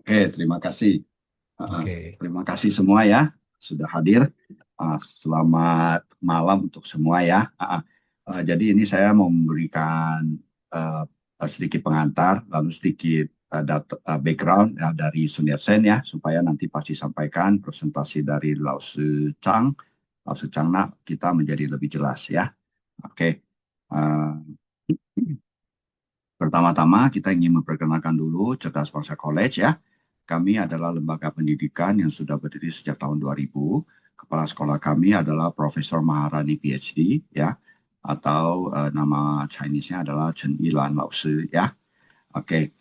Oke, terima kasih. Oke. Terima kasih semua ya sudah hadir. Selamat malam untuk semua ya. Jadi ini saya mau memberikan uh, sedikit pengantar, lalu sedikit background ya, dari Sun Yat-sen ya, supaya nanti pasti sampaikan presentasi dari Lao Tzu Chang kita menjadi lebih jelas ya. Oke. Uh, Pertama-tama kita ingin memperkenalkan dulu Cerdas Bangsa College ya. Kami adalah lembaga pendidikan yang sudah berdiri sejak tahun 2000. Kepala sekolah kami adalah Profesor Maharani PhD ya, atau nama Chinese-nya adalah Chen Yilan Lao Shi ya. Oke.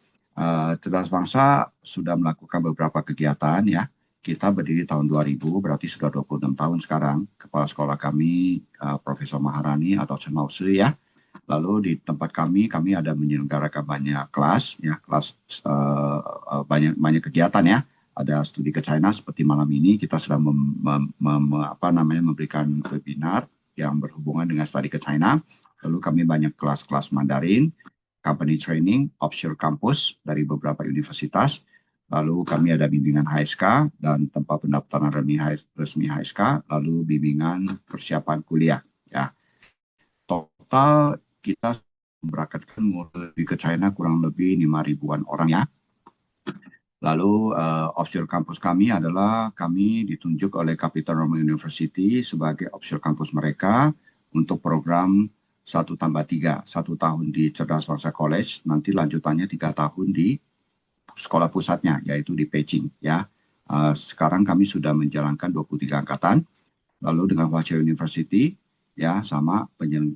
Cerdas Bangsa sudah melakukan beberapa kegiatan ya. Kita berdiri tahun 2000, berarti sudah 26 tahun sekarang. Kepala sekolah kami Profesor Maharani atau Chen Lao Shi ya. Lalu di tempat kami ada menyelenggarakan banyak kelas, ya kelas banyak banyak kegiatan ya. Ada studi ke China seperti malam ini kita sedang memberikan webinar yang berhubungan dengan studi ke China. Lalu kami banyak kelas-kelas Mandarin, company training, offshore campus dari beberapa universitas. Lalu kami ada bimbingan HSK dan tempat pendaftaran resmi HSK, lalu bimbingan persiapan kuliah. Ya, total kita memberangkatkan murid ke China kurang lebih 5 ribuan orang ya. Lalu offshore kampus kami adalah kami ditunjuk oleh Capital Roma University sebagai offshore kampus mereka untuk program 1+3, 1 tahun di Cerdas Bangsa College, nanti lanjutannya 3 tahun di sekolah pusatnya, yaitu di Beijing ya. Sekarang kami sudah menjalankan 23 angkatan, lalu dengan Hua University ya sama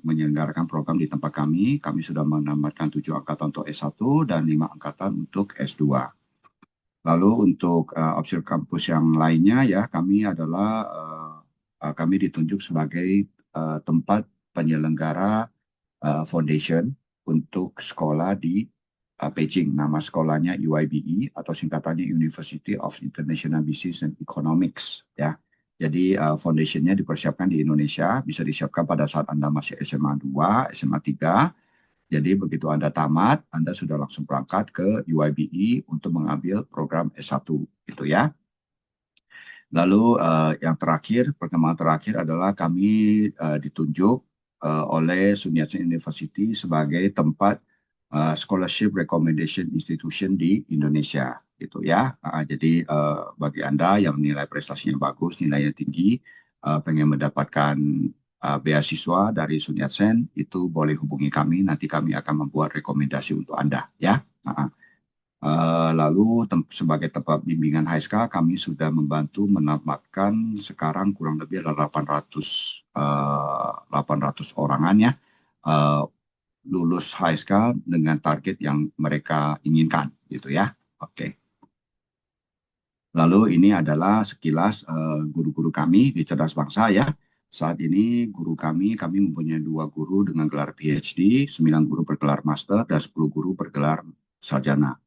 menyelenggarakan program di tempat kami sudah menamatkan 7 angkatan untuk S1 dan 5 angkatan untuk S2. Lalu untuk offshore kampus yang lainnya ya kami ditunjuk sebagai tempat penyelenggara foundation untuk sekolah di Beijing. Nama sekolahnya UIBE atau singkatannya University of International Business and Economics ya. Jadi foundationnya dipersiapkan di Indonesia, bisa disiapkan pada saat Anda masih SMA 2, SMA 3. Jadi begitu Anda tamat, Anda sudah langsung berangkat ke UIBE untuk mengambil program S1 gitu ya. Lalu yang terakhir, perkembangan terakhir adalah kami ditunjuk oleh Sun Yat-Sen University sebagai tempat scholarship recommendation institution di Indonesia gitu ya. Jadi bagi Anda yang nilai prestasinya bagus, nilainya tinggi, pengen mendapatkan beasiswa dari Sun Yat-Sen, itu boleh hubungi kami. Nanti kami akan membuat rekomendasi untuk Anda ya. Lalu sebagai tempat bimbingan HSK, kami sudah membantu menamatkan sekarang kurang lebih ada 800 orangan ya, eh, lulus HSK dengan target yang mereka inginkan gitu ya. Oke. Lalu ini adalah sekilas guru-guru kami di Cerdas Bangsa ya. Saat ini kami mempunyai 2 guru dengan gelar PhD, 9 guru bergelar master, dan 10 guru bergelar sarjana.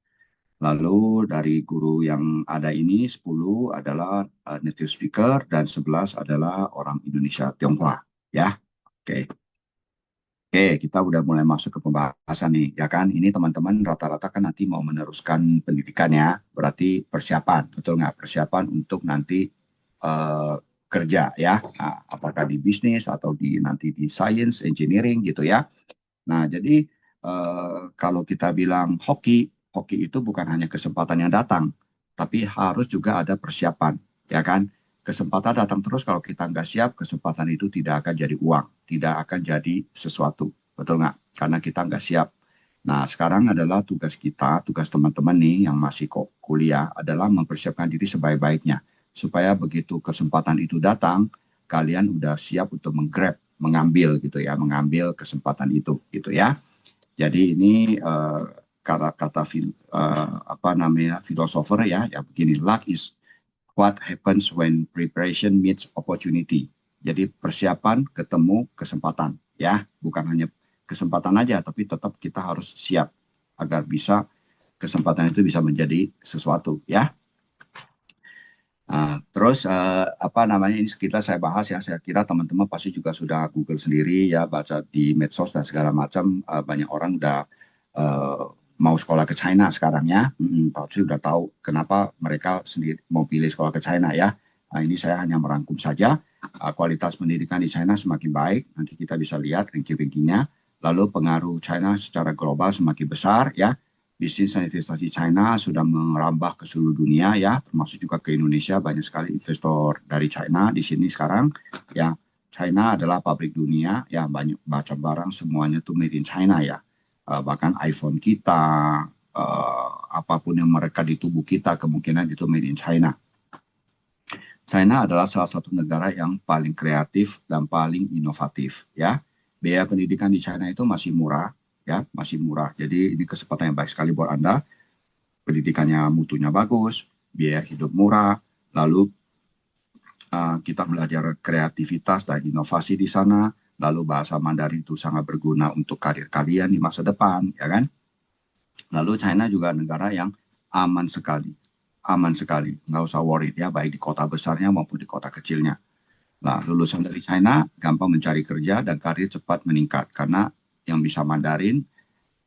Lalu dari guru yang ada ini 10 adalah native speaker dan 11 adalah orang Indonesia Tionghoa ya. Oke. Oke, kita udah mulai masuk ke pembahasan nih, ya kan? Ini teman-teman rata-rata kan nanti mau meneruskan pendidikan ya, berarti persiapan, betul nggak? Persiapan untuk nanti eh, kerja ya, apakah di bisnis atau nanti di science, engineering gitu ya. Nah, jadi kalau kita bilang hoki itu bukan hanya kesempatan yang datang, tapi harus juga ada persiapan, ya kan? Kesempatan datang terus kalau kita nggak siap, kesempatan itu tidak akan jadi uang, tidak akan jadi sesuatu, betul nggak? Karena kita nggak siap. Nah, sekarang adalah tugas kita, tugas teman-teman nih yang masih kok kuliah adalah mempersiapkan diri sebaik-baiknya, supaya begitu kesempatan itu datang, kalian udah siap untuk mengambil gitu ya, mengambil kesempatan itu gitu ya. Jadi ini kata-kata apa namanya filosofer ya, ya begini, luck is what happens when preparation meets opportunity. Jadi persiapan ketemu kesempatan ya, bukan hanya kesempatan aja, tapi tetap kita harus siap agar bisa kesempatan itu bisa menjadi sesuatu ya. Terus apa namanya ini sekitar saya bahas ya, saya kira teman-teman pasti juga sudah Google sendiri ya, baca di medsos dan segala macam, banyak orang udah uh, mau sekolah ke China sekarang ya. Pasti sudah tahu kenapa mereka sendiri mau pilih sekolah ke China ya. Nah, ini saya hanya merangkum saja. Kualitas pendidikan di China semakin baik. Nanti kita bisa lihat ranking-rankingnya. Lalu pengaruh China secara global semakin besar ya. Bisnis dan investasi China sudah merambah ke seluruh dunia ya, termasuk juga ke Indonesia. Banyak sekali investor dari China di sini sekarang ya. China adalah pabrik dunia ya, banyak baca barang semuanya tuh made in China ya. Bahkan iPhone kita, apapun yang mereka di tubuh kita kemungkinan itu made in China. China adalah salah satu negara yang paling kreatif dan paling inovatif ya. Biaya pendidikan di China itu masih murah ya, masih murah. Jadi ini kesempatan yang baik sekali buat Anda. Pendidikannya mutunya bagus, biaya hidup murah, lalu kita belajar kreativitas dan inovasi di sana, lalu bahasa Mandarin itu sangat berguna untuk karir kalian di masa depan, ya kan? Lalu China juga negara yang aman sekali, nggak usah worry ya, baik di kota besarnya maupun di kota kecilnya. Nah, lulusan dari China gampang mencari kerja dan karir cepat meningkat karena yang bisa Mandarin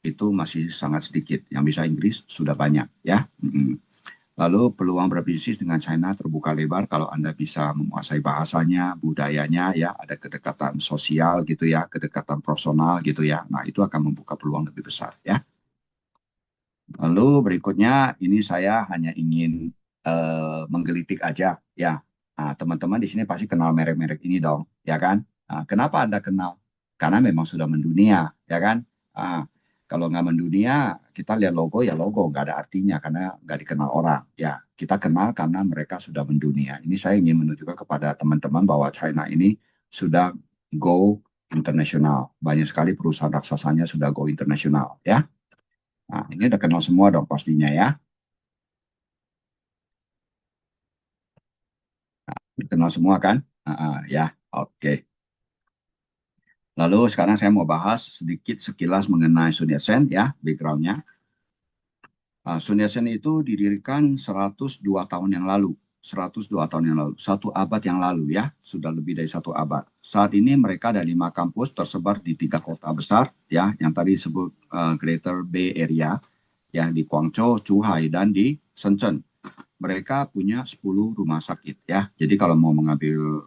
itu masih sangat sedikit, yang bisa Inggris sudah banyak ya. Lalu peluang berbisnis dengan China terbuka lebar kalau Anda bisa menguasai bahasanya, budayanya ya, ada kedekatan sosial gitu ya, kedekatan personal gitu ya. Nah, itu akan membuka peluang lebih besar ya. Lalu berikutnya ini saya hanya ingin menggelitik aja ya. Nah, teman-teman di sini pasti kenal merek-merek ini dong, ya kan? Nah, kenapa Anda kenal? Karena memang sudah mendunia, ya kan? Nah, kalau nggak mendunia, kita lihat logo ya logo, nggak ada artinya karena nggak dikenal orang. Ya, kita kenal karena mereka sudah mendunia. Ini saya ingin menunjukkan kepada teman-teman bahwa China ini sudah go internasional. Banyak sekali perusahaan raksasanya sudah go internasional, ya. Nah, ini udah kenal semua dong pastinya ya. Kenal semua kan? Ya, oke. Lalu sekarang saya mau bahas sedikit sekilas mengenai Sun Yat-Sen ya, backgroundnya. Sun Yat-Sen itu didirikan 102 tahun yang lalu. 102 tahun yang lalu, 1 abad yang lalu ya, sudah lebih dari 1 abad. Saat ini mereka ada 5 kampus tersebar di 3 kota besar ya, yang tadi disebut Greater Bay Area, yang di Guangzhou, Zhuhai, dan di Shenzhen. Mereka punya 10 rumah sakit ya. Jadi kalau mau mengambil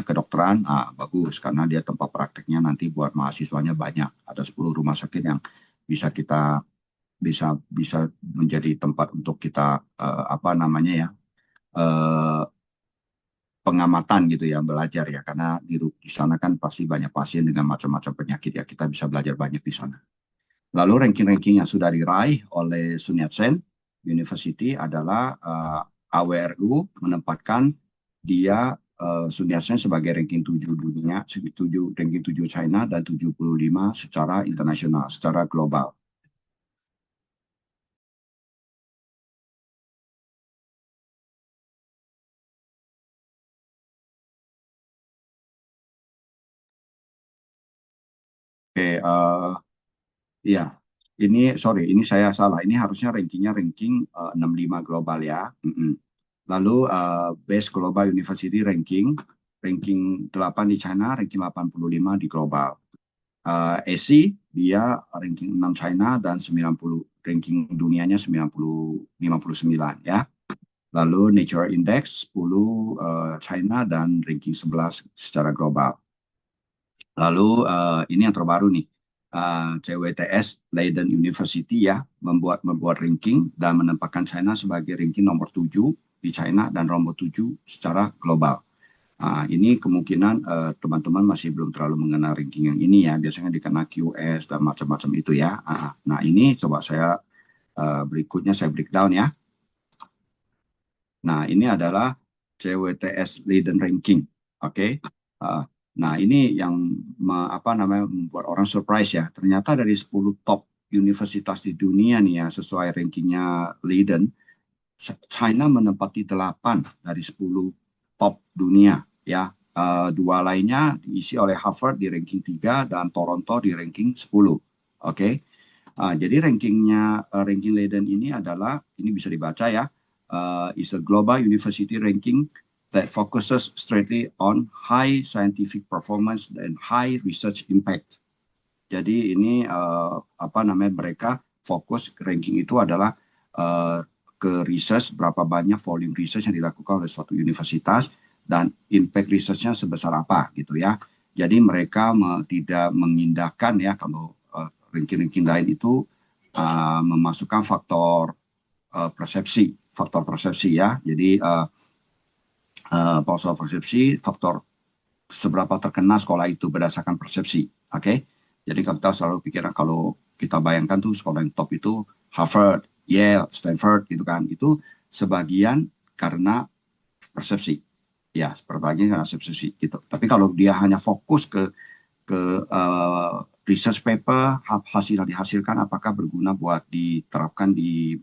kedokteran, bagus karena dia tempat prakteknya nanti buat mahasiswanya banyak. Ada 10 rumah sakit yang bisa kita bisa menjadi tempat untuk kita eh, pengamatan gitu ya, belajar ya. Karena di sana kan pasti banyak pasien dengan macam-macam penyakit ya. Kita bisa belajar banyak di sana. Lalu ranking-ranking yang sudah diraih oleh Sun Yat-Sen University adalah AWRU menempatkan dia Sun Yat-Sen sebagai ranking 7 dunia, ranking 7 China dan 75 secara internasional, secara global. Oke, iya. Ini saya salah. Ini harusnya rankingnya ranking 65 global ya. Lalu Best Global University ranking 8 di China, ranking 85 di global. SI dia ranking 6 China dan 90 ranking dunianya 59 ya. Lalu Nature Index 10 China dan ranking 11 secara global. Lalu ini yang terbaru nih. CWTS Leiden University ya membuat ranking dan menempatkan China sebagai ranking nomor 7 di China dan nomor 7 secara global. Ini kemungkinan teman-teman masih belum terlalu mengenal ranking yang ini ya. Biasanya dikenal QS dan macam-macam itu ya. Nah ini coba saya berikutnya saya breakdown ya. Nah ini adalah CWTS Leiden Ranking. Oke. Nah ini yang membuat orang surprise ya. Ternyata dari 10 top universitas di dunia nih ya sesuai rankingnya Leiden, China menempati 8 dari 10 top dunia ya. Dua lainnya diisi oleh Harvard di ranking 3 dan Toronto di ranking 10. Oke. Jadi ranking Leiden ini adalah, ini bisa dibaca ya, is a global university ranking that focuses strictly on high scientific performance and high research impact. Jadi ini mereka fokus ranking itu adalah ke research, berapa banyak volume research yang dilakukan oleh suatu universitas dan impact research-nya sebesar apa gitu ya. Jadi mereka tidak mengindahkan ya kalau ranking-ranking lain itu memasukkan faktor faktor persepsi ya. Jadi faktor persepsi, faktor seberapa terkenal sekolah itu berdasarkan persepsi, oke? Jadi kita selalu pikiran kalau kita bayangkan tuh sekolah yang top itu Harvard, Yale, Stanford gitu kan, itu sebagian karena persepsi, ya, sebagian karena persepsi gitu. Tapi kalau dia hanya fokus ke research paper, hasil yang dihasilkan apakah berguna buat diterapkan di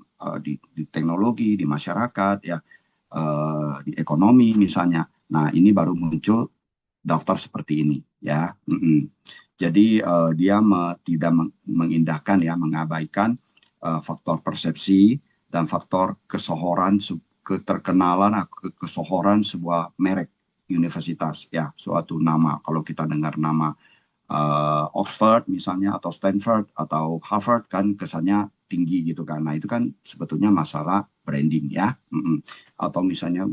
teknologi, di masyarakat, ya, di ekonomi misalnya. Nah, ini baru muncul daftar seperti ini, ya. Jadi dia tidak mengindahkan ya, mengabaikan faktor persepsi dan faktor kesohoran, keterkenalan, kesohoran sebuah merek universitas, ya, suatu nama. Kalau kita dengar nama Oxford misalnya atau Stanford atau Harvard kan kesannya tinggi gitu kan. Nah itu kan sebetulnya masalah branding ya. Atau misalnya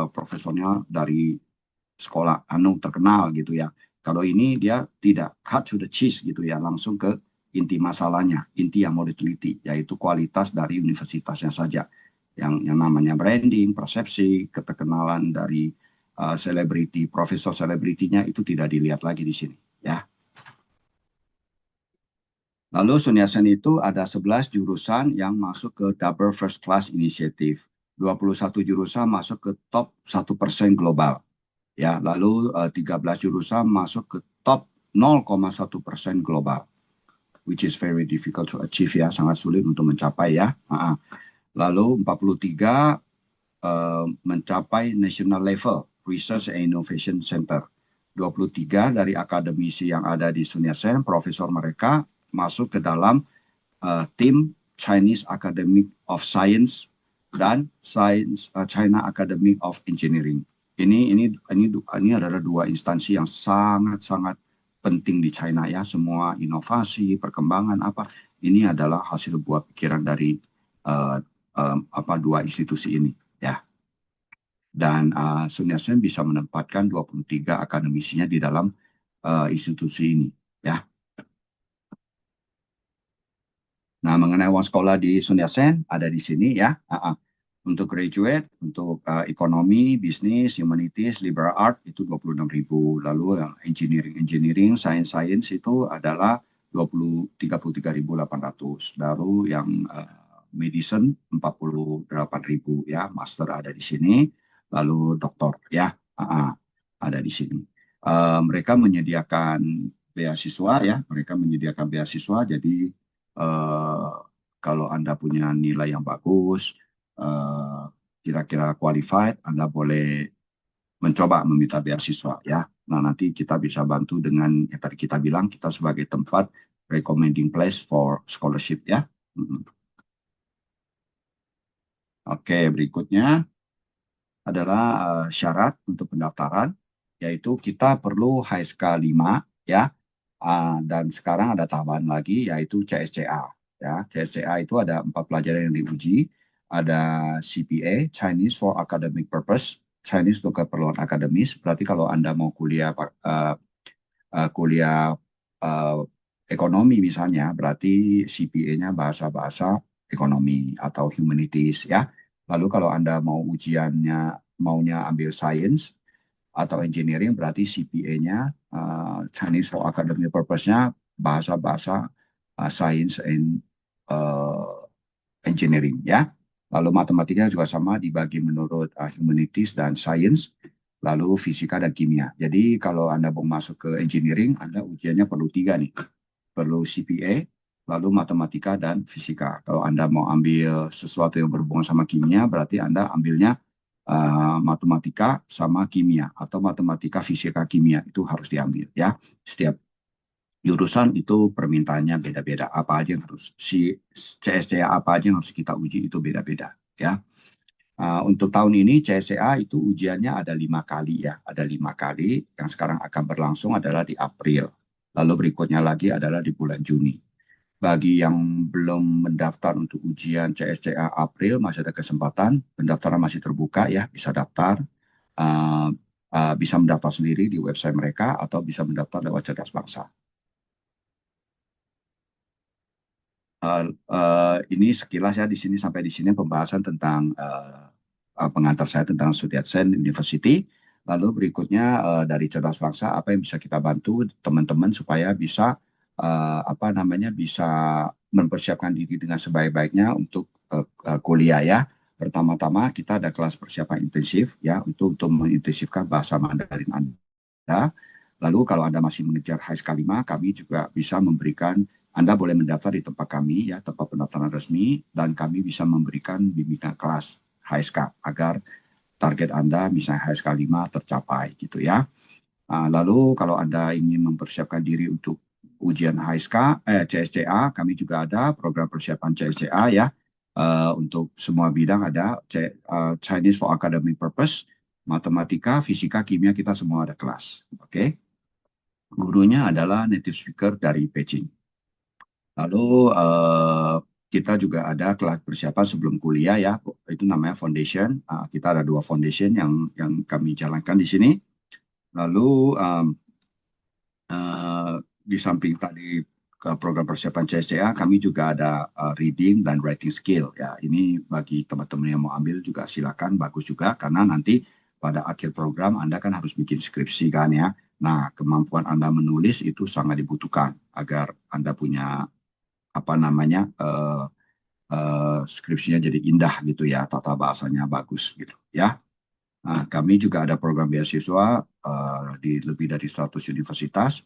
profesornya dari sekolah terkenal gitu ya. Kalau ini dia tidak cut to the cheese gitu ya, langsung ke inti masalahnya, inti yang mau diteliti, yaitu kualitas dari universitasnya saja. Yang namanya branding, persepsi, keterkenalan dari selebriti, profesor selebritinya itu tidak dilihat lagi di sini ya. Lalu Sun Yat-Sen itu ada 11 jurusan yang masuk ke Double First Class Initiative. 21 jurusan masuk ke top 1% global. Ya, lalu 13 jurusan masuk ke top 0,1% global, which is very difficult to achieve ya, sangat sulit untuk mencapai ya. Lalu 43 mencapai national level research and innovation center. 23 dari akademisi yang ada di Sun Yat-Sen, profesor mereka masuk ke dalam tim Chinese Academy of Science dan China Academy of Engineering. Ini adalah dua instansi yang sangat penting di China ya. Semua inovasi, perkembangan apa ini adalah hasil buah pikiran dari dua institusi ini ya. Dan Sun Yat-Sen bisa menempatkan 23 akademisinya di dalam institusi ini ya. Nah, mengenai uang sekolah di Sun Yat-Sen ada di sini ya. Untuk graduate, untuk ekonomi, bisnis, humanities, liberal art itu 26.000. Lalu yang engineering, science itu adalah 33.800. Lalu yang medicine 48.000 ya, master ada di sini. Lalu doktor ya, ada di sini. Mereka menyediakan beasiswa ya, jadi kalau Anda punya nilai yang bagus, kira-kira qualified, Anda boleh mencoba meminta beasiswa ya. Nah nanti kita bisa bantu dengan yang tadi kita bilang, kita sebagai tempat recommending place for scholarship ya. Oke, berikutnya adalah syarat untuk pendaftaran, yaitu kita perlu HSK 5 ya. Dan sekarang ada tambahan lagi yaitu CSCA ya. CSCA itu ada 4 pelajaran yang diuji, ada CPA, Chinese for Academic Purpose, Chinese untuk keperluan akademis. Berarti kalau Anda mau kuliah ekonomi misalnya, berarti CPA-nya bahasa-bahasa ekonomi atau humanities ya. Lalu kalau Anda mau ujiannya maunya ambil science atau engineering, berarti CPA-nya Chinese for Academic Purpose-nya bahasa-bahasa science and engineering ya. Lalu matematika juga sama dibagi menurut humanities dan science, lalu fisika dan kimia. Jadi kalau Anda mau masuk ke engineering, Anda ujiannya perlu 3 nih. Perlu CPA, lalu matematika dan fisika. Kalau Anda mau ambil sesuatu yang berhubungan sama kimia, berarti Anda ambilnya matematika sama kimia atau matematika fisika kimia itu harus diambil ya. Setiap jurusan itu permintaannya beda-beda. Apa aja yang harus CSCA apa aja yang harus kita uji itu beda-beda ya. Untuk tahun ini CSCA itu ujiannya ada 5 kali ya, ada 5 kali. Yang sekarang akan berlangsung adalah di April. Lalu berikutnya lagi adalah di bulan Juni. bagi yang belum mendaftar untuk ujian CSCA April masih ada kesempatan, pendaftaran masih terbuka ya, bisa daftar, uh, bisa mendaftar sendiri di website mereka atau bisa mendaftar lewat Cerdas Bangsa. Ini sekilas ya di sini sampai di sini pembahasan tentang pengantar saya tentang Sun Yat-Sen University. Lalu berikutnya dari Cerdas Bangsa apa yang bisa kita bantu teman-teman supaya bisa bisa mempersiapkan diri dengan sebaik-baiknya untuk kuliah ya. Pertama-tama kita ada kelas persiapan intensif ya untuk mengintensifkan bahasa Mandarin Anda. Lalu kalau Anda masih mengejar HSK 5, kami juga bisa memberikan Anda boleh mendaftar di tempat kami ya, tempat pendaftaran resmi, dan kami bisa memberikan bimbingan kelas HSK agar target Anda misalnya HSK 5 tercapai gitu ya. Lalu kalau Anda ingin mempersiapkan diri untuk ujian HSK, CSCA, kami juga ada program persiapan CSCA ya. Untuk semua bidang ada Chinese for Academic Purpose, matematika, fisika, kimia, kita semua ada kelas. Oke. Gurunya adalah native speaker dari Beijing. Lalu kita juga ada kelas persiapan sebelum kuliah ya, itu namanya foundation. Kita ada 2 foundation yang kami jalankan di sini. Lalu di samping tadi ke program persiapan CSCA, kami juga ada reading dan writing skill ya. Ini bagi teman-teman yang mau ambil juga silakan, bagus juga karena nanti pada akhir program Anda kan harus bikin skripsi kan ya. Nah, kemampuan Anda menulis itu sangat dibutuhkan agar Anda punya skripsinya jadi indah gitu ya, tata bahasanya bagus gitu ya. Nah, kami juga ada program beasiswa di lebih dari 100 universitas.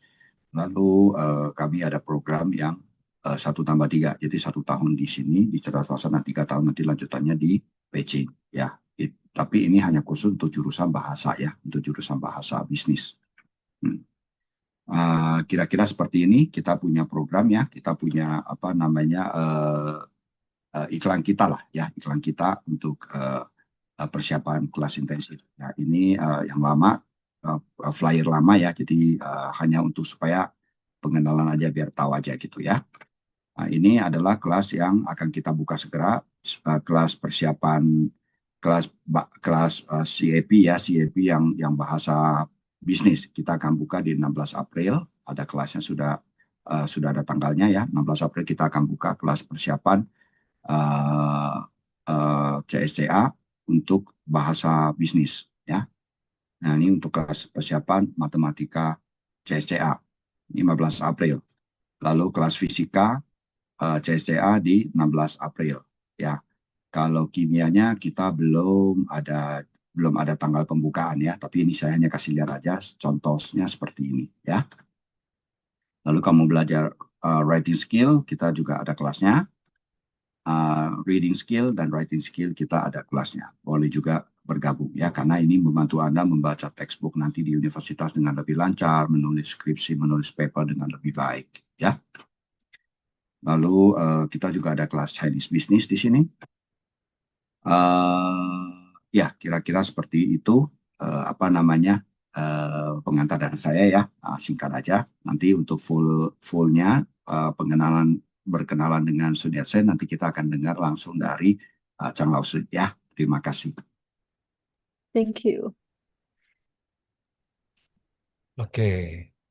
Lalu kami ada program yang 1+3, jadi 1 tahun di sini di Cerdas Bangsa dan 3 tahun nanti lanjutannya di Beijing ya. Tapi ini hanya khusus untuk jurusan bahasa ya, untuk jurusan bahasa bisnis. Kira-kira seperti ini kita punya program ya, kita punya iklan kita lah ya, iklan kita untuk persiapan kelas intensif. Ya, ini yang lama, flyer lama ya, jadi hanya untuk supaya pengenalan aja biar tahu aja gitu ya. Nah, ini adalah kelas yang akan kita buka segera, kelas persiapan kelas CAP ya, CAP yang bahasa bisnis. Kita akan buka di 16 April, ada kelasnya sudah ada tanggalnya ya. 16 April kita akan buka kelas persiapan CSCA untuk bahasa bisnis ya. Nah, ini untuk kelas persiapan matematika CSCA 15 April. Lalu kelas fisika CSCA di 16 April ya. Kalau kimianya kita belum ada tanggal pembukaan ya, tapi ini saya hanya kasih lihat aja contohnya seperti ini ya. Lalu kamu belajar writing skill, kita juga ada kelasnya. Reading skill dan writing skill kita ada kelasnya. Boleh juga bergabung ya, karena ini membantu Anda membaca textbook nanti di universitas dengan lebih lancar, menulis skripsi, menulis paper dengan lebih baik ya. Lalu kita juga ada kelas Chinese Business di sini. Ya, kira-kira seperti itu pengantar dari saya ya, singkat aja. Nanti untuk fullnya berkenalan dengan Sun Yat-Sen, nanti kita akan dengar langsung dari Chang Lao Sun ya. Terima kasih. Thank you. Oke,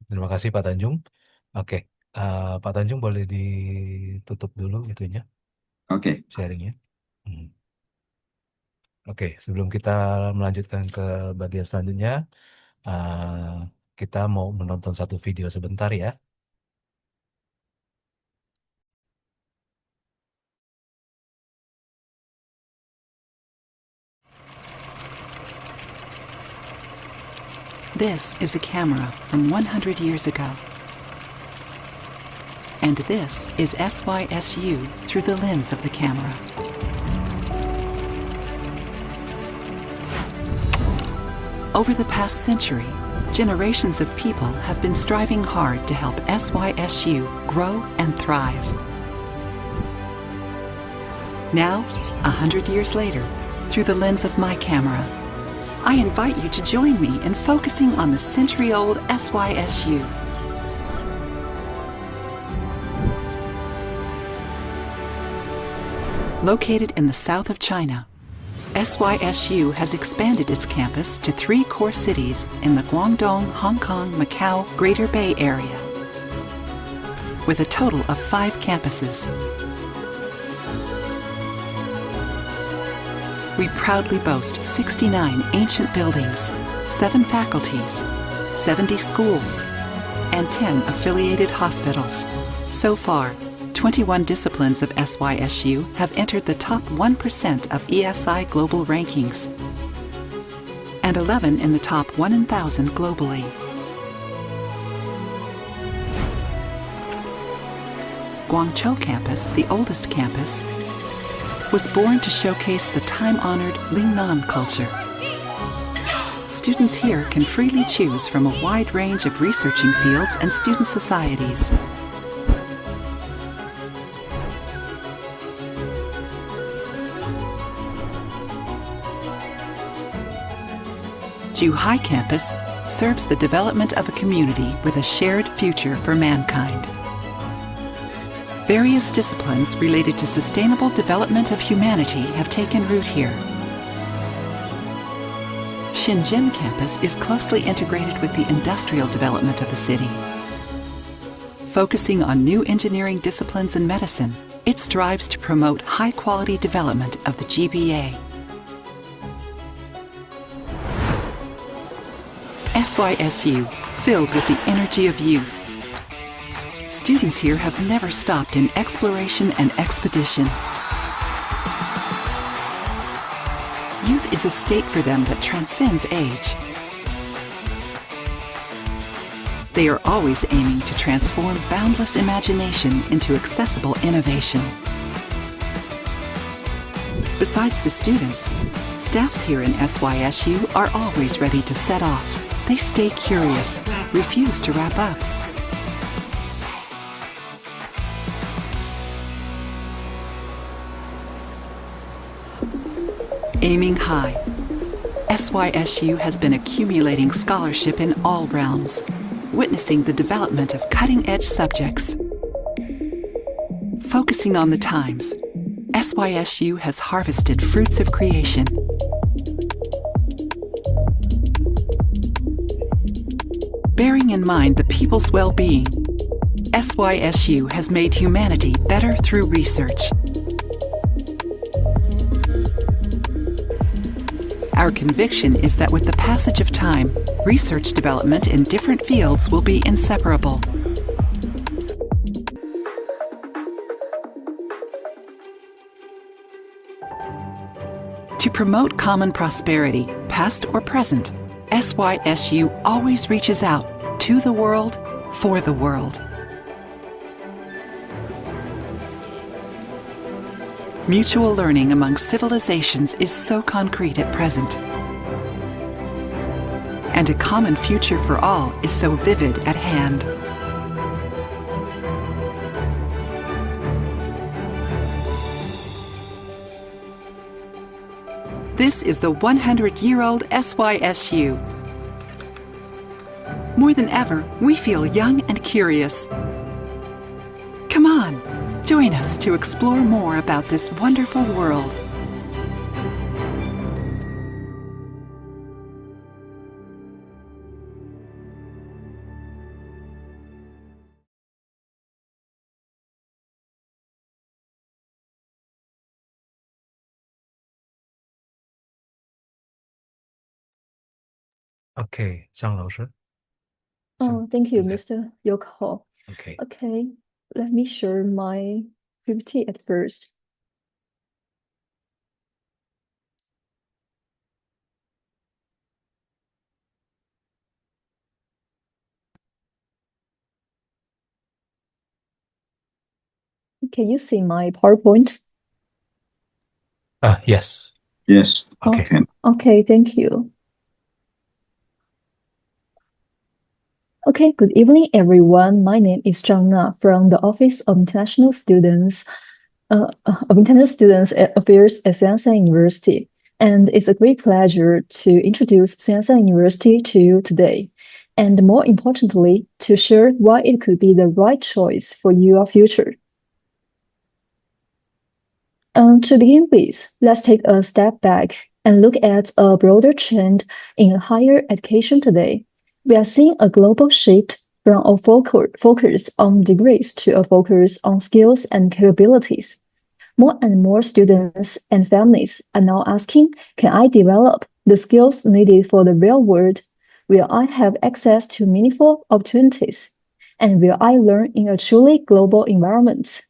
terima kasih Pak Tanjung. Oke, Pak Tanjung boleh ditutup dulu itunya, Oke. sharingnya. Oke, sebelum kita melanjutkan ke bagian selanjutnya, kita mau menonton satu video sebentar ya. This is a camera from 100 years ago. And this is SYSU through the lens of the camera. Over the past century, generations of people have been striving hard to help SYSU grow and thrive. Now, 100 years later, through the lens of my camera, I invite you to join me in focusing on the century-old SYSU. Located in the south of China, SYSU has expanded its campus to 3 core cities in the Guangdong, Hong Kong, Macau, Greater Bay Area, with a total of 5 campuses. We proudly boast 69 ancient buildings, 7 faculties, 70 schools, and 10 affiliated hospitals. So far, 21 disciplines of SYSU have entered the top 1% of ESI global rankings, and 11 in the top 1,000 globally. Guangzhou campus, the oldest campus, was born to showcase the time-honored Lingnan culture. Students here can freely choose from a wide range of researching fields and student societies. Zhuhai campus serves the development of a community with a shared future for mankind. Various disciplines related to sustainable development of humanity have taken root here. Shenzhen campus is closely integrated with the industrial development of the city. Focusing on new engineering disciplines and medicine, it strives to promote high-quality development of the GBA. SYSU, filled with the energy of youth. Students here have never stopped in exploration and expedition. Youth is a state for them that transcends age. They are always aiming to transform boundless imagination into accessible innovation. Besides the students, staffs here in SYSU are always ready to set off. They stay curious, refuse to wrap up. Aiming high, SYSU has been accumulating scholarship in all realms, witnessing the development of cutting-edge subjects. Focusing on the times, SYSU has harvested fruits of creation. Bearing in mind the people's well-being, SYSU has made humanity better through research. Our conviction is that with the passage of time, research development in different fields will be inseparable. To promote common prosperity, past or present, SYSU always reaches out to the world, for the world. Mutual learning among civilizations is so concrete at present. And a common future for all is so vivid at hand. This is the 100-year-old SYSU. More than ever, we feel young and curious. Come on, join us to explore more about this wonderful world. OK，张老师。 Oh, thank you, Yeah. Mr. Yoko. OK， Okay, let me share my PPT at first. Can you see my PowerPoint? Yes. Yes. OK， Okay. Okay, thank you. Okay, good evening, everyone. My name is Zhang Na from the Office of International Students Affairs at Sun Yat-Sen University. And it's a great pleasure to introduce Sun Yat-Sen University to you today. And more importantly, to share why it could be the right choice for your future. To begin with, let's take a step back and look at a broader trend in higher education today. We are seeing a global shift from a focus on degrees to a focus on skills and capabilities. More and more students and families are now asking, can I develop the skills needed for the real world? Will I have access to meaningful opportunities? And will I learn in a truly global environment?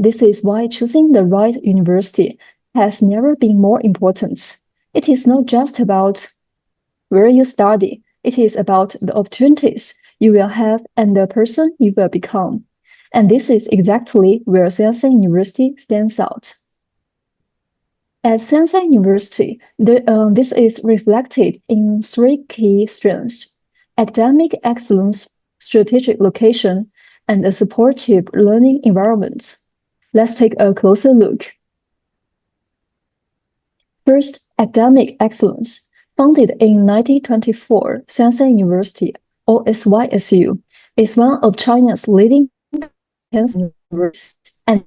This is why choosing the right university has never been more important. It is not just about where you study, it is about the opportunities you will have and the person you will become. And this is exactly where Sun Yat-Sen University stands out. At Sun Yat-Sen University, this is reflected in three key strengths: academic excellence, strategic location, and a supportive learning environment. Let's take a closer look. First, academic excellence. Founded in 1924, Sun Yat-Sen University, or SYSU, is one of China's leading universities and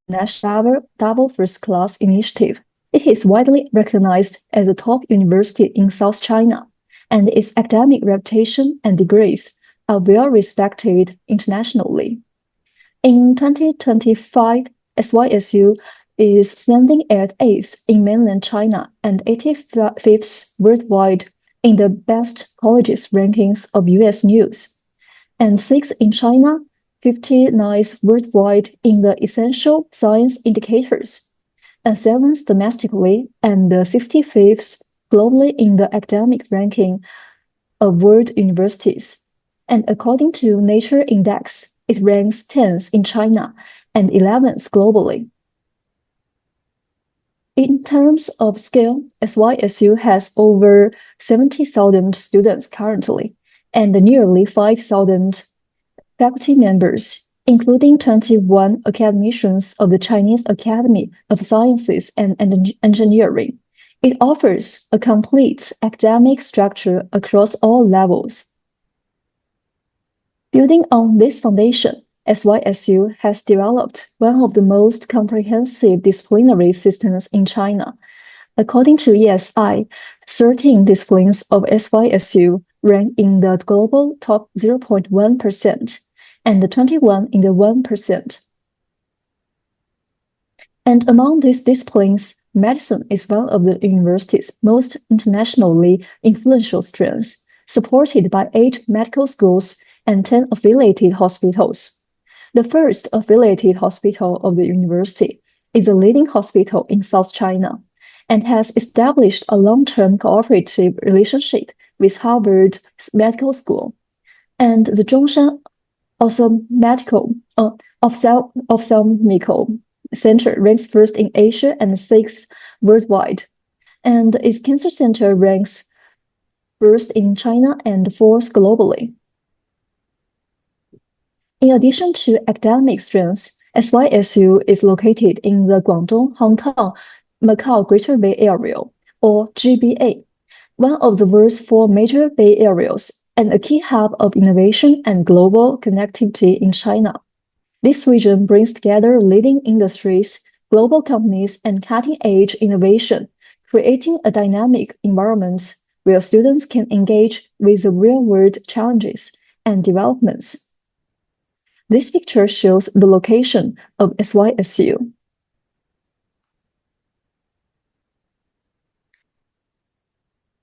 national double first-class initiative. It is widely recognized as a top university in South China, and its academic reputation and degrees are well respected internationally. In 2025, SYSU is standing at 8th in mainland China and 85th worldwide in the best colleges rankings of US News, and 6th in China, 59th worldwide in the essential science indicators, and 7th domestically and 65th globally in the academic ranking of world universities. And according to Nature Index, it ranks 10th in China and 11th globally. In terms of scale, SYSU has over 70,000 students currently and nearly 5,000 faculty members, including 21 academicians of the Chinese Academy of Sciences and Engineering. It offers a complete academic structure across all levels. Building on this foundation, SYSU has developed one of the most comprehensive disciplinary systems in China. According to ESI, 13 disciplines of SYSU rank in the global top 0.1% and 21 in the 1%. And among these disciplines, medicine is one of the university's most internationally influential strands, supported by 8 medical schools and 10 affiliated hospitals. The first affiliated hospital of the university is a leading hospital in South China and has established a long-term cooperative relationship with Harvard Medical School. And the Zhongshan Ophthalmical Center ranks first in Asia and 6th worldwide. And its cancer center ranks first in China and 4th globally. In addition to academic strengths, SYSU is located in the Guangdong, Hong Kong, Macau Greater Bay Area, or GBA, one of the world's 4 major Bay Areas and a key hub of innovation and global connectivity in China. This region brings together leading industries, global companies, and cutting-edge innovation, creating a dynamic environment where students can engage with the real-world challenges and developments. This picture shows the location of SYSU.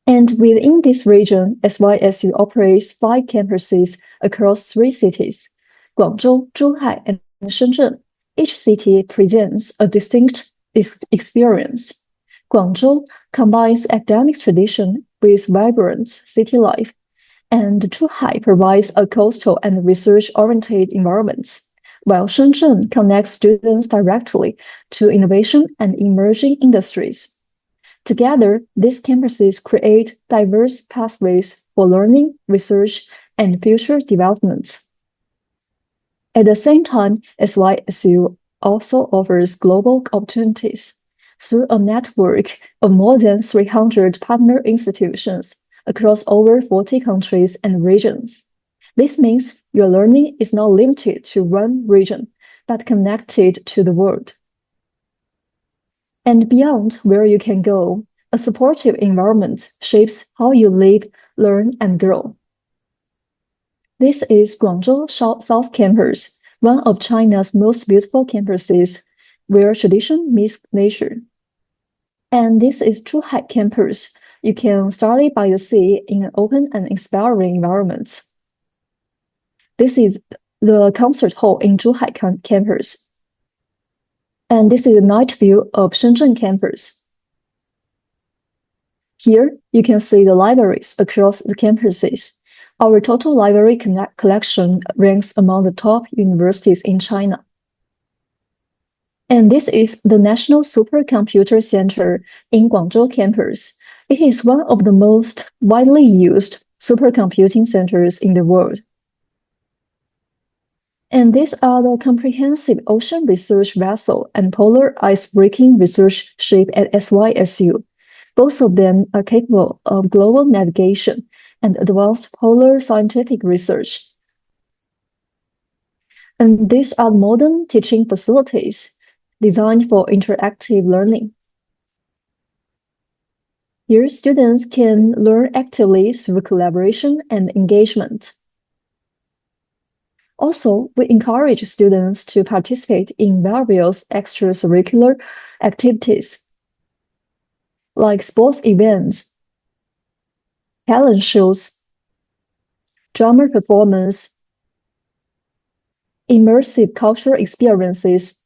And within this region, SYSU operates 5 campuses across 3 cities, Guangzhou, Zhuhai, and Shenzhen. Each city presents a distinct experience. Guangzhou combines academic tradition with vibrant city life, and Zhuhai provides a coastal and research-oriented environment, while Shenzhen connects students directly to innovation and emerging industries. Together, these campuses create diverse pathways for learning, research, and future development. At the same time, SYSU also offers global opportunities through a network of more than 300 partner institutions across over 40 countries and regions. This means your learning is not limited to one region, but connected to the world. And beyond where you can go, a supportive environment shapes how you live, learn, and grow. This is Guangzhou South Campus, one of China's most beautiful campuses, where tradition meets nature. And this is Zhuhai Campus. You can study by the sea in an open and inspiring environment. This is the concert hall in Zhuhai Campus. And this is the night view of Shenzhen Campus. Here, you can see the libraries across the campuses. Our total library collection ranks among the top universities in China. And this is the National Supercomputer Center in Guangzhou campus. It is one of the most widely used supercomputing centers in the world. And these are the comprehensive ocean research vessel and polar ice-breaking research ship at SYSU. Both of them are capable of global navigation and advanced polar scientific research. And these are modern teaching facilities designed for interactive learning. Here, students can learn actively through collaboration and engagement. Also, we encourage students to participate in various extracurricular activities, like sports events, talent shows, drama performance, immersive cultural experiences,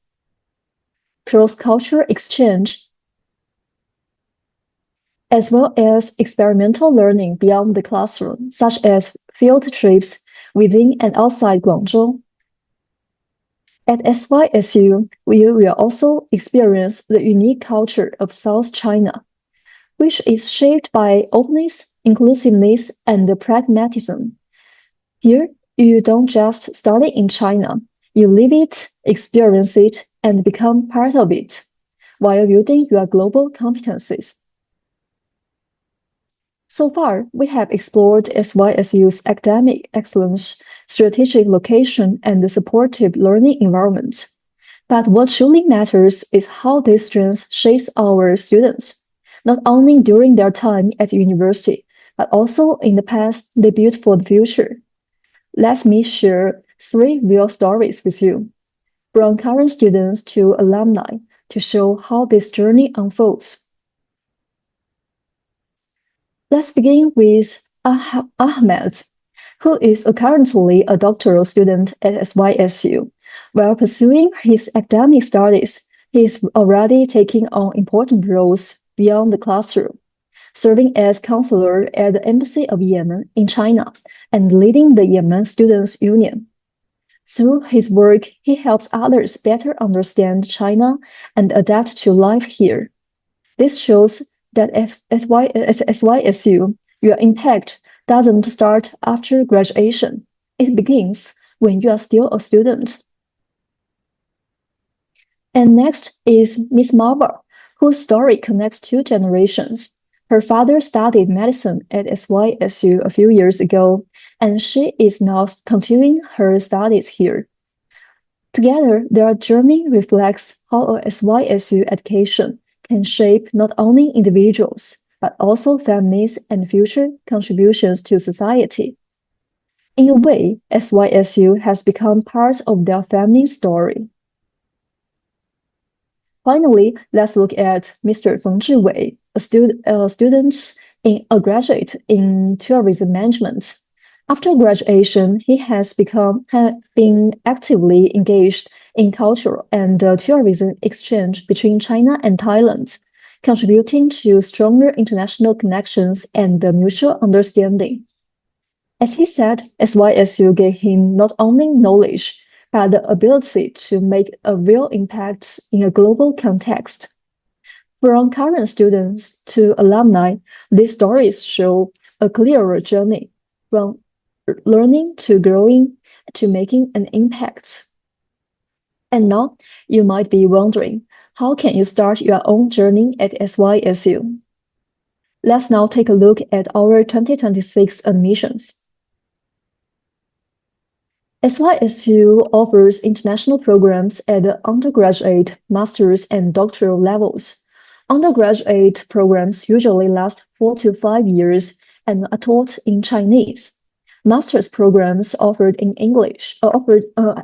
cross-cultural exchange, as well as experimental learning beyond the classroom, such as field trips within and outside Guangzhou. At SYSU, we will also experience the unique culture of South China, which is shaped by openness, inclusiveness, and pragmatism. Here, you don't just study in China, you live it, experience it, and become part of it, while building your global competencies. So far, we have explored SYSU's academic excellence, strategic location, and the supportive learning environment. But what truly matters is how these strengths shape our students, not only during their time at the university, but also in the past they built for the future. Let me share 3 real stories with you, from current students to alumni, to show how this journey unfolds. Let's begin with Ahmed, who is currently a doctoral student at SYSU. While pursuing his academic studies, he is already taking on important roles beyond the classroom, serving as counselor at the Embassy of Yemen in China and leading the Yemen Students' Union. Through his work, he helps others better understand China and adapt to life here. This shows that at SYSU, your impact doesn't start after graduation. It begins when you are still a student. And next is Miss Marva, whose story connects 2 generations. Her father studied medicine at SYSU a few years ago, and she is now continuing her studies here. Together, their journey reflects how a SYSU education can shape not only individuals, but also families and future contributions to society. In a way, SYSU has become part of their family story. Finally, let's look at Mr. Feng Zhiwei, a graduate in tourism management. After graduation, he has been actively engaged in cultural and tourism exchange between China and Thailand, contributing to stronger international connections and mutual understanding. As he said, SYSU gave him not only knowledge, but the ability to make a real impact in a global context. From current students to alumni, these stories show a clearer journey from learning to growing to making an impact. And now, you might be wondering, how can you start your own journey at SYSU? Let's now take a look at our 2026 admissions. SYSU offers international programs at the undergraduate, master's, and doctoral levels, Undergraduate programs usually last 4 to 5 years and are taught in Chinese. Master's programs offered in English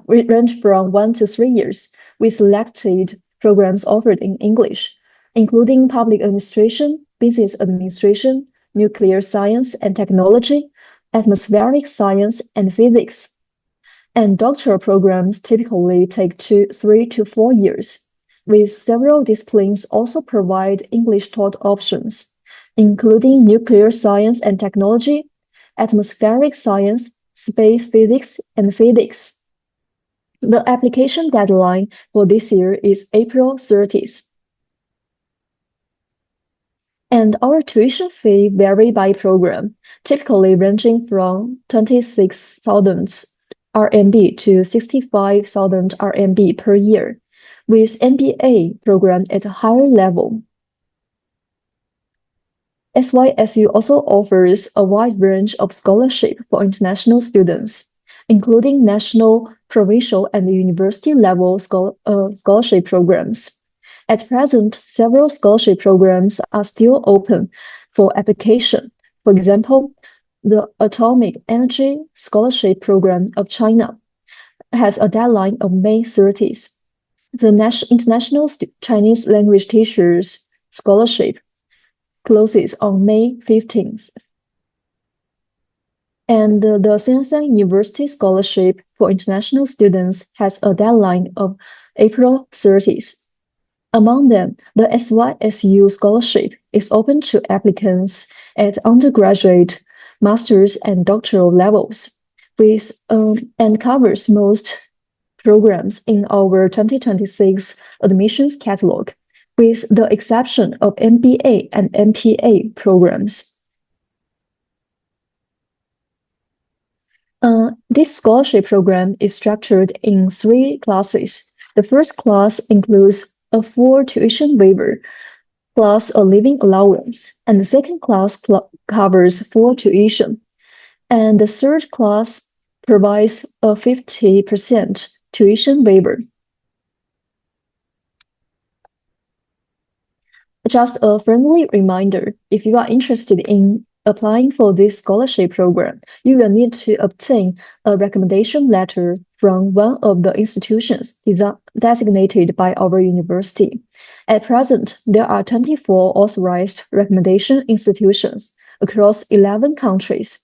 range from 1 to 3 years, with selected programs offered in English, including public administration, business administration, nuclear science and technology, atmospheric science and physics. And doctoral programs typically take 3 to 4 years, with several disciplines also provide English taught options, including nuclear science and technology, atmospheric science, space physics, and physics. The application deadline for this year is April 30th. And our tuition fee vary by program, typically ranging from 26,000 RMB to 65,000 RMB per year, with MBA program at a higher level. SYSU also offers a wide range of scholarship for international students, including national, provincial, and university level scholarship programs. At present, several scholarship programs are still open for application. For example, the Atomic Energy Scholarship Program of China has a deadline of May 30th. The International Chinese Language Teachers Scholarship closes on May 15th. And the Sun Yat-Sen University Scholarship for International Students has a deadline of April 30th. Among them, the SYSU Scholarship is open to applicants at undergraduate, master's, and doctoral levels, and covers most programs in our 2026 admissions catalog, with the exception of MBA and MPA programs. This scholarship program is structured in 3 classes. The first class includes a full tuition waiver, plus a living allowance, and the second class covers full tuition. And the third class provides a 50% tuition waiver. Just a friendly reminder, if you are interested in applying for this scholarship program, you will need to obtain a recommendation letter from one of the institutions designated by our university. At present, there are 24 authorized recommendation institutions across 11 countries.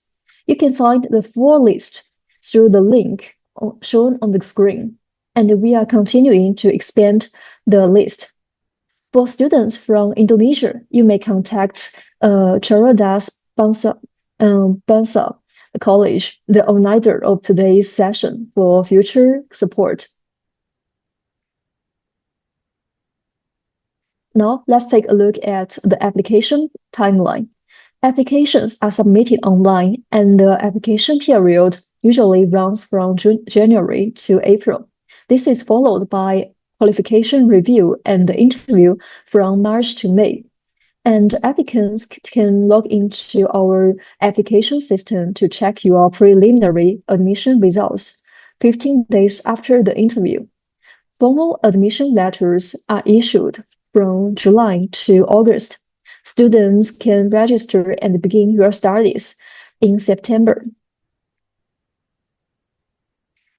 You can find the full list through the link shown on the screen, and we are continuing to expand the list. For students from Indonesia, you may contact Cerdas Bangsa College, the organizer of today's session, for future support. Now, let's take a look at the application timeline. Applications are submitted online, and the application period usually runs from January to April. This is followed by qualification review and interview from March to May. And applicants can log into our application system to check your preliminary admission results 15 days after the interview. Formal admission letters are issued from July to August. Students can register and begin your studies in September.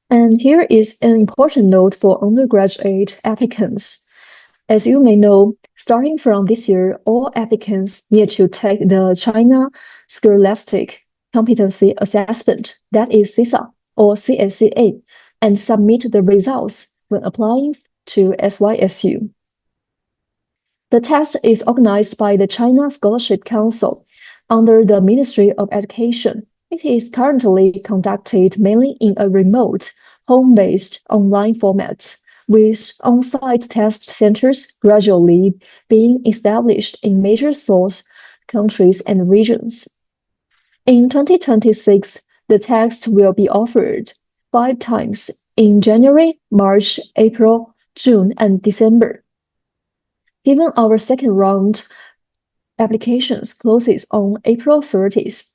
And here is an important note for undergraduate applicants. As you may know, starting from this year, all applicants need to take the China Scholastic Competency Assessment, that is CISA or CSCA, and submit the results when applying to SYSU. The test is organized by the China Scholarship Council under the Ministry of Education. It is currently conducted mainly in a remote, home-based online format, with on-site test centers gradually being established in major source countries and regions. In 2026, the test will be offered 5 times in January, March, April, June, and December. Given our second round applications closes on April 30th,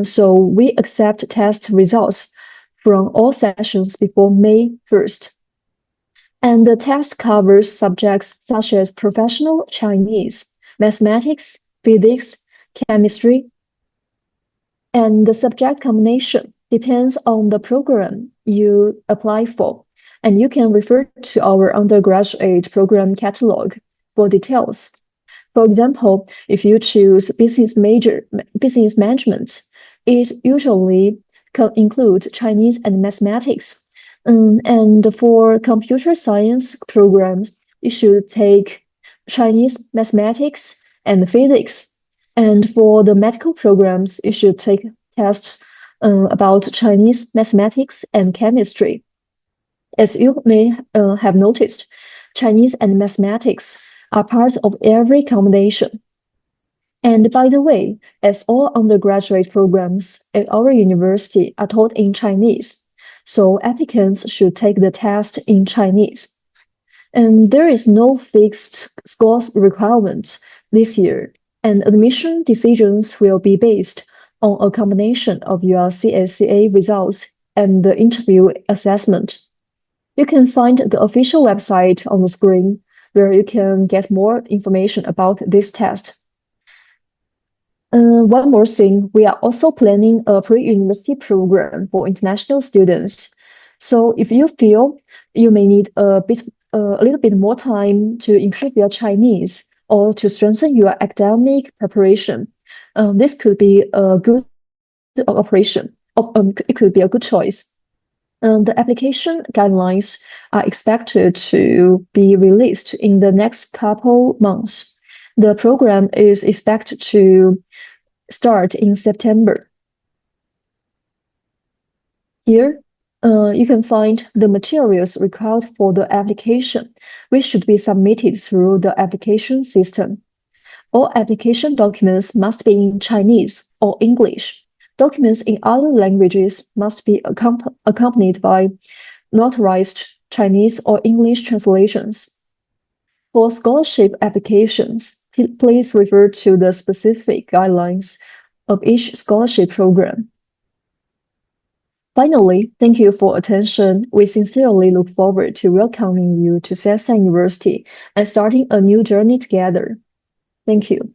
so we accept test results from all sessions before May 1st. And the test covers subjects such as professional Chinese, mathematics, physics, chemistry, and the subject combination depends on the program you apply for, and you can refer to our undergraduate program catalog for details. For example, if you choose business management, it usually includes Chinese and mathematics. And for computer science programs, you should take Chinese, mathematics, and physics. And for the medical programs, you should take tests about Chinese, mathematics, and chemistry. As you may have noticed, Chinese and mathematics are part of every combination. And by the way, as all undergraduate programs at our university are taught in Chinese, so applicants should take the test in Chinese. And there is no fixed scores requirement this year, and admission decisions will be based on a combination of your CSCA results and the interview assessment. You can find the official website on the screen where you can get more information about this test. One more thing, we are also planning a pre-university program for international students. So if you feel you may need a little bit more time to improve your Chinese or to strengthen your academic preparation, this could be a good operation. It could be a good choice. The application guidelines are expected to be released in the next couple months. The program is expected to start in September. Here, you can find the materials required for the application, which should be submitted through the application system. All application documents must be in Chinese or English. Documents in other languages must be accompanied by notarized Chinese or English translations. For scholarship applications, please refer to the specific guidelines of each scholarship program. Finally, thank you for attention. We sincerely look forward to welcoming you to Cerdas University and starting a new journey together. Thank you.